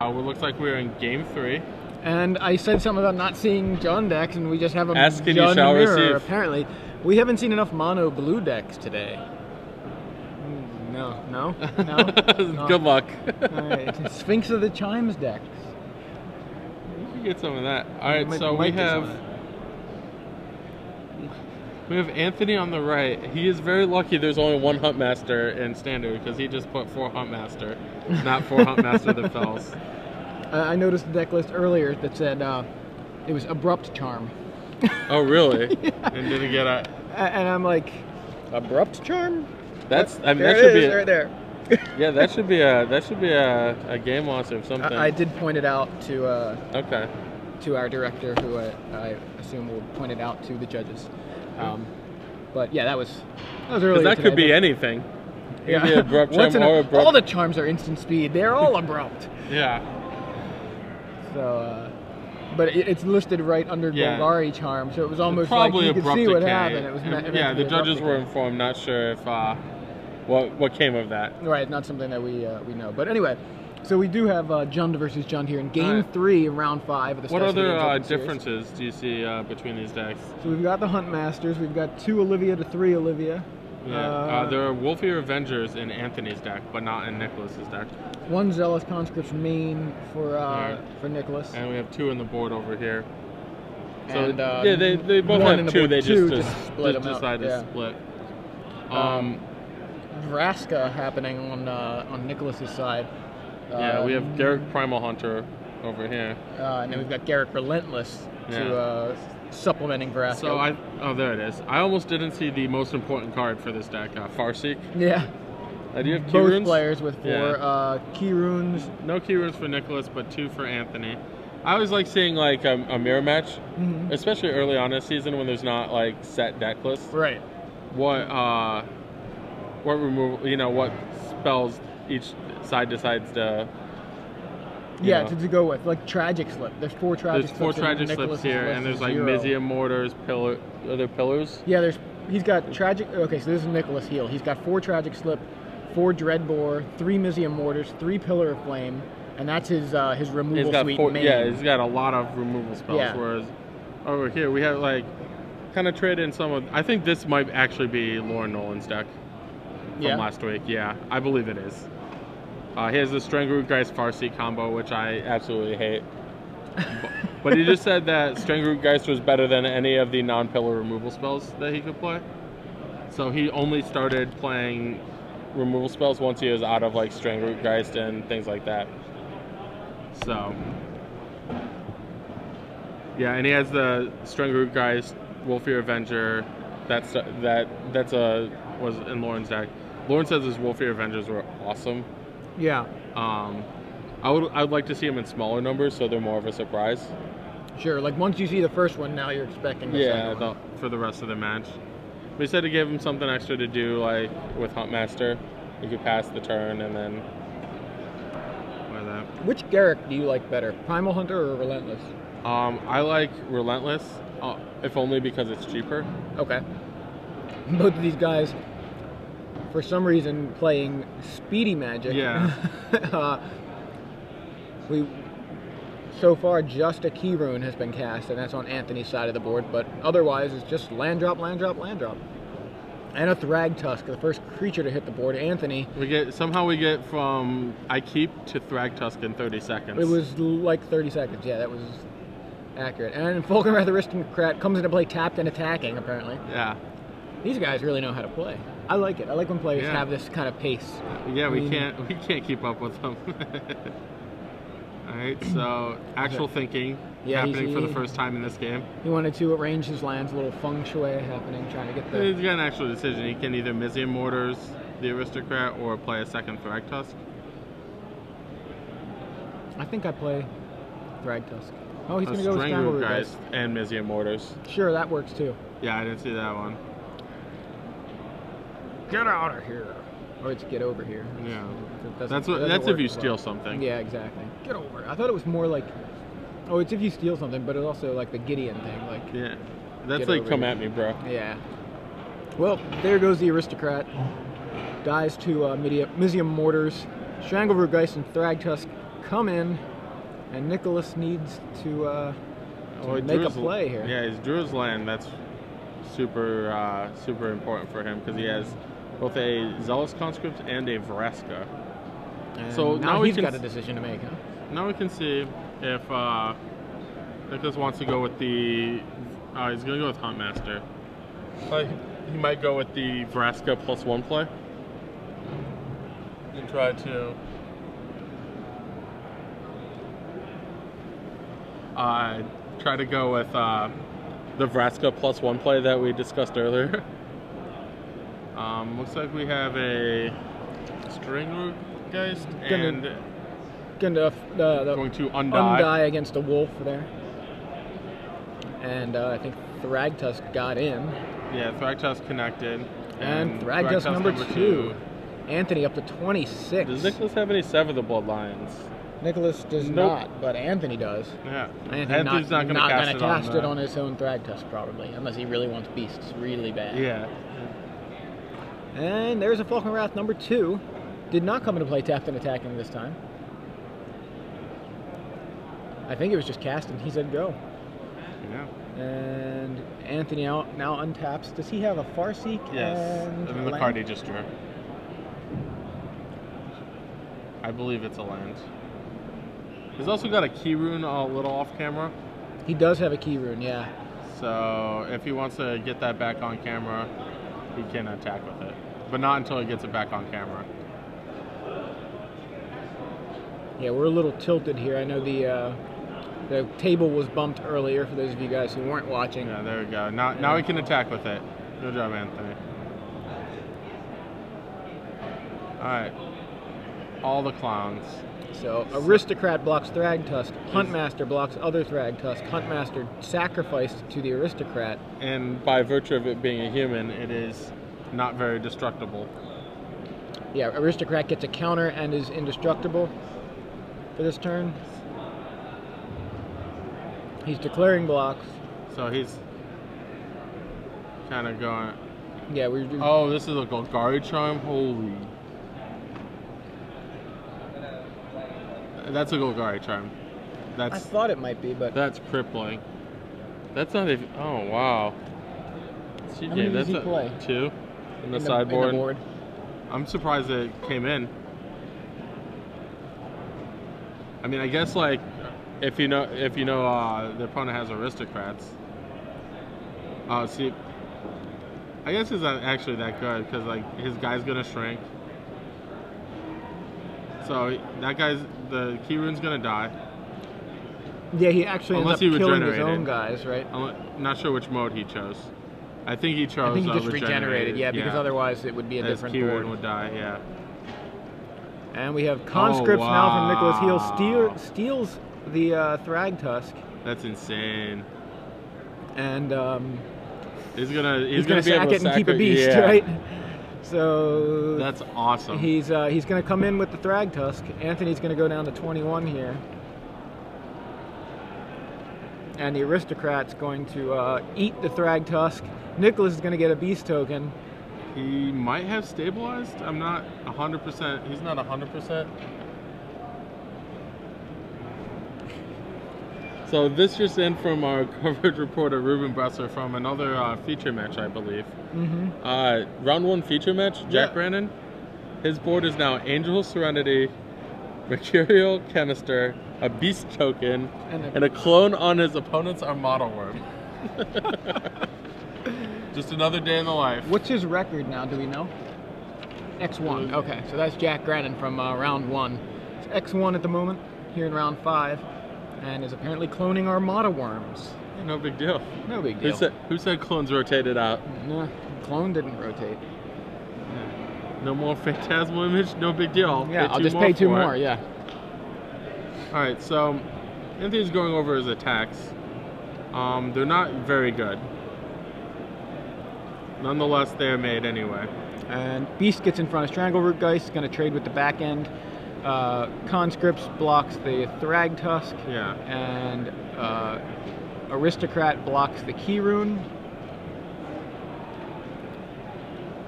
It looks like we're in game 3. And I said something about not seeing John decks, and we just have a Ask and John you shall mirror, receive. apparently. We haven't seen enough mono blue decks today. No? Good luck. Alright, Sphinx of the Chimes decks. You can get some of that. Alright, so we have Anthony on the right. He is very lucky there's only one Huntmaster in Standard, because he just put 4 Huntmaster, not 4 Huntmaster that fells. I noticed the deck list earlier that said it was Abrupt Charm. Oh, really? Yeah. And didn't get a... And I'm like, Abrupt Charm? That's, I mean, there that should it be is, right there. Yeah, that should be a game loss or something. I did point it out to okay. to our director, who I assume will point it out to the judges. But yeah, that was earlier Because that today, could be anything. Yeah. Could be Abrupt Charm or Abrupt. All the charms are instant speed. They're all abrupt. Yeah. So, but it's listed right under Golgari charm, so it was almost probably like you could see what happened. It was yeah, the judges were informed. Not sure if what came of that. Right, not something that we know. But anyway, so we do have Jund versus Jund here in Game 3 of Round 5 of the. What other differences do you see between these decks? So we've got the Hunt Masters. We've got 2 Olivia to 3 Olivia. Yeah, there are Wolfear Avengers in Anthony's deck, but not in Nicholas's deck. 1 Zealous Conscript's main for Nicholas. And we have 2 on the board over here. So and, yeah, they both have 2. They just decided to split. Vraska happening on Nicholas's side. Yeah, we have Garrick Primal Hunter over here. And then we've got Garrick Relentless to supplementing Vraska. So there it is. I almost didn't see the most important card for this deck, Farseek. Yeah. Do you have key both runes? Players with 4 key runes. No key runes for Nicholas, but 2 for Anthony. I always like seeing like a mirror match, especially early on this season when there's not like set deck lists. Right. What removal? What spells each side decides to. To go with, like Tragic Slip. There's 4 Tragic Slips. There's 4 Tragic Slips here, and there's like 0. Mizium Mortars, other pillars. Yeah, he's got Tragic. Okay, so this is Nicholas Heal. He's got 4 Tragic Slip, 4 Dreadbore, 3 Mizium Mortars, 3 Pillar of Flame, and that's his removal suite main. Yeah, he's got a lot of removal spells. Yeah. Whereas over here we have like kind of traded in some of. I think this might actually be Lauren Nolan's deck from last week. Yeah, I believe it is. He has the Strangleroot Farseek combo, which I absolutely hate. But he just said that Strangleroot was better than any of the non-pillar removal spells that he could play. So he only started playing removal spells once he was out of like Strangleroot and things like that. So yeah, and he has the Strangleroot Wolfear Avenger. Was in Lauren's deck. Lauren says his Wolfear Avengers were awesome. Yeah. I would like to see them in smaller numbers, so they're more of a surprise. Sure. Like once you see the first one, now you're expecting the second one. For the rest of the match. We said to give him something extra to do, like with Huntmaster. You could pass the turn and then play that. Which Garrick do you like better, Primal Hunter or Relentless? I like Relentless, if only because it's cheaper. Okay. Both of these guys, for some reason, playing Speedy Magic. Yeah. So far, just a key rune has been cast, and that's on Anthony's side of the board, but otherwise it's just land drop, land drop, land drop. And a Thragtusk, the first creature to hit the board. Anthony. We get from I keep to Thragtusk in 30 seconds. It was like 30 seconds, yeah, that was accurate. And Falkenrath Aristocrat comes into play tapped and attacking, apparently. Yeah. These guys really know how to play. I like it. I like when players have this kind of pace. Yeah, we can't keep up with them. Alright, so actual thinking happening for the first time in this game. He wanted to arrange his lands, a little feng shui happening, trying to get the... He's got an actual decision. He can either Mizium Mortars the Aristocrat or play a second Thragtusk. I think I play Thragtusk. Oh, he's going to go with Strangleroot and Mizium Mortars. Sure, that works too. Yeah, I didn't see that one. Get out of here. Or it's get over here. Yeah. That's if you steal something. Yeah, exactly. Get over. I thought it was more like, oh, it's if you steal something, but it's also like the Gideon thing. Like, yeah. That's like come at me, bro. Yeah. Well, there goes the Aristocrat. Dies to Mizium Mortars. Strangleroot and Thragtusk come in, and Nicholas needs to make a play here. Yeah, he's drew his land. That's super super important for him because he has both a Zealous Conscript and a Vraska. And so now he's got a decision to make, huh? Now we can see if Nicholas wants to go with the. He's gonna go with Huntmaster. He might go with the Vraska +1 play and try to go with the Vraska +1 play that we discussed earlier. Looks like we have a String Geist and going to undie against a wolf there. And I think Thragtusk got in. Yeah, Thragtusk connected. And Thragtusk number 2. Anthony up to 26. Does Nicholas have any Sever the Bloodlines? Nicholas does not, but Anthony does. Yeah. Anthony's not going to cast it on his own Thragtusk probably, unless he really wants beasts really bad. Yeah. And there's a Falkenrath number 2. Did not come into play tapped and attacking this time. I think it was just casting. He said go. Yeah. And Anthony now untaps. Does he have a Farseek? Yes. And then the card he just drew. I believe it's a land. He's also got a key rune a little off camera. He does have a key rune, yeah. So if he wants to get that back on camera, he can attack with it. But not until he gets it back on camera. Yeah, we're a little tilted here. I know the table was bumped earlier for those of you guys who weren't watching. Yeah, there we go. Now he can attack with it. Good job, Anthony. Alright. All the clowns. So, Aristocrat blocks Thragtusk, Huntmaster blocks other Thragtusk, Huntmaster sacrificed to the Aristocrat. And by virtue of it being a human, it is not very destructible. Yeah, Aristocrat gets a counter and is indestructible for this turn. He's declaring blocks. So he's kind of going... Yeah, we're... Oh, this is a Golgari Charm? Holy... That's a Golgari Charm. I thought it might be, but... That's crippling. That's not even... Oh, wow. That's a play? 2 in the sideboard. In the board. I'm surprised it came in. I mean, I guess, like, if you know the opponent has Aristocrats. See, I guess it's not actually that good, because, like, his guy's gonna shrink. So that the key rune's gonna die. Yeah, he actually ends up killing his own guys, right? I'm not sure which mode he chose. I think he chose. I think he just regenerated, yeah, because otherwise it would be a different board. His key rune would die, yeah. And we have conscripts now from Nicholas Heel. Steals the Thragtusk. That's insane. And he's gonna sack it and keep a beast, right? So that's awesome. He's going to come in with the Thragtusk. Anthony's going to go down to 21 here, and the Aristocrat's going to eat the Thragtusk. Nicholas is going to get a beast token. He might have stabilized. I'm not 100%. He's not 100%. So this just in from our coverage reporter Ruben Bresser from another feature match, I believe. Mm-hmm. Round 1 feature match, Jack Brannon. His board is now Angel Serenity, Mercurial Canister, a Beast Token, and a clone on his opponent's Armada Worm. Just another day in the life. What's his record now, do we know? X1. Okay, so that's Jack Brannon from round 1. It's X1 at the moment, here in round 5. And is apparently cloning Armada Worms. Yeah, no big deal. No big deal. Who said clones rotated out? No, clone didn't rotate. Yeah. No more Phantasmal Image, no big deal. I'll just pay 2 more, yeah. Alright, so Anthony's going over his attacks. They're not very good. Nonetheless, they're made anyway. And Beast gets in front of Strangleroot Geist, going to trade with the back end. Conscripts blocks the Thragtusk. Yeah. And Aristocrat blocks the key rune.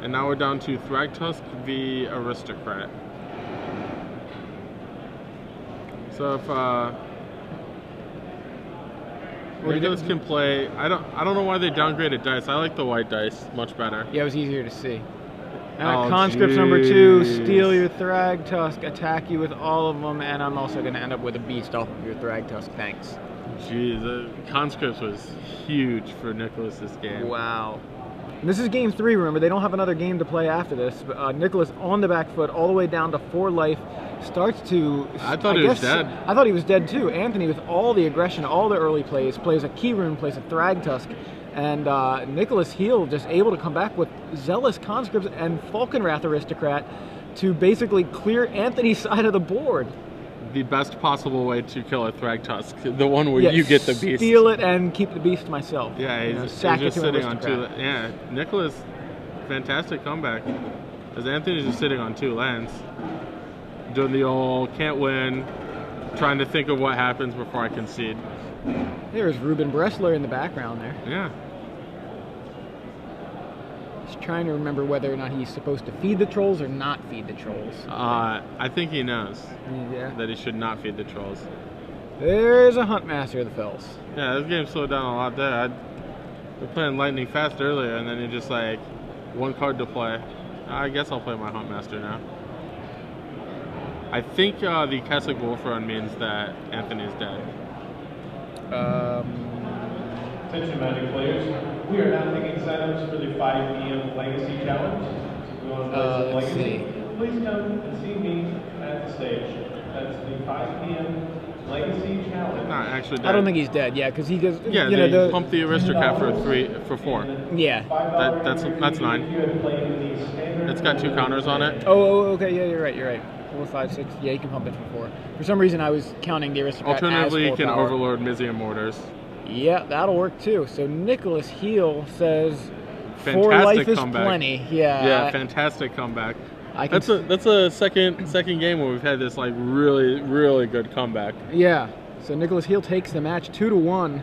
And now we're down to Thragtusk v Aristocrat. So if Nicholas can play, I don't know why they downgraded dice. I like the white dice much better. Yeah, it was easier to see. And Oh, conscripts geez. number 2, steal your Thrag Tusk, attack you with all of them, and I'm also going to end up with a beast off of your Thrag Tusk. Thanks. Jeez, the conscripts was huge for Nicholas this game. Wow. And this is game 3, remember, they don't have another game to play after this. But, Nicholas on the back foot, all the way down to 4 life, starts to... I thought he was dead. I thought he was dead too. Anthony, with all the aggression, all the early plays, plays a Key Rune, plays a Thrag Tusk, and Nicholas Heel just able to come back with Zealous Conscripts and Falconwrath Aristocrat to basically clear Anthony's side of the board. The best possible way to kill a Thrag Tusk, the one where you get the beast. Steal it and keep the beast myself. Yeah, he's just sitting on 2. Yeah, Nicholas, fantastic comeback. As Anthony's just sitting on 2 lands, doing the old can't win, trying to think of what happens before I concede. There's Ruben Bressler in the background there. Yeah. He's trying to remember whether or not he's supposed to feed the trolls or not feed the trolls. I think he knows that he should not feed the trolls. There's a Huntmaster of the Fells. Yeah, this game slowed down a lot there. We're playing lightning fast earlier, and then you're just like, 1 card to play. I guess I'll play my Huntmaster now. I think the Keswick Wolf Run means that Anthony's dead. Attention Magic players, we are now taking sign-ups for the 5 p.m. Legacy Challenge. So if you want to play some Legacy, please come and see me at the stage. That's the 5 p.m. Legacy Challenge. Not actually dead. I don't think he's dead, yeah, because he does. Yeah, they pumped the Aristocrat for 4. Yeah. That's 9. It's got 2 counters on it. Oh, okay, yeah, you're right. 4, 5, 6. Yeah, you can pump it for 4. For some reason, I was counting the Aristocrat Alternatively, as 4 you can power. Overlord Mizium Mortars. Yeah, that'll work too. So Nicholas Heel says, Fantastic 4 life is comeback. Plenty. Yeah. Yeah, fantastic comeback. That's a second game where we've had this like really good comeback. Yeah. So Nicholas Heel takes the match 2-1.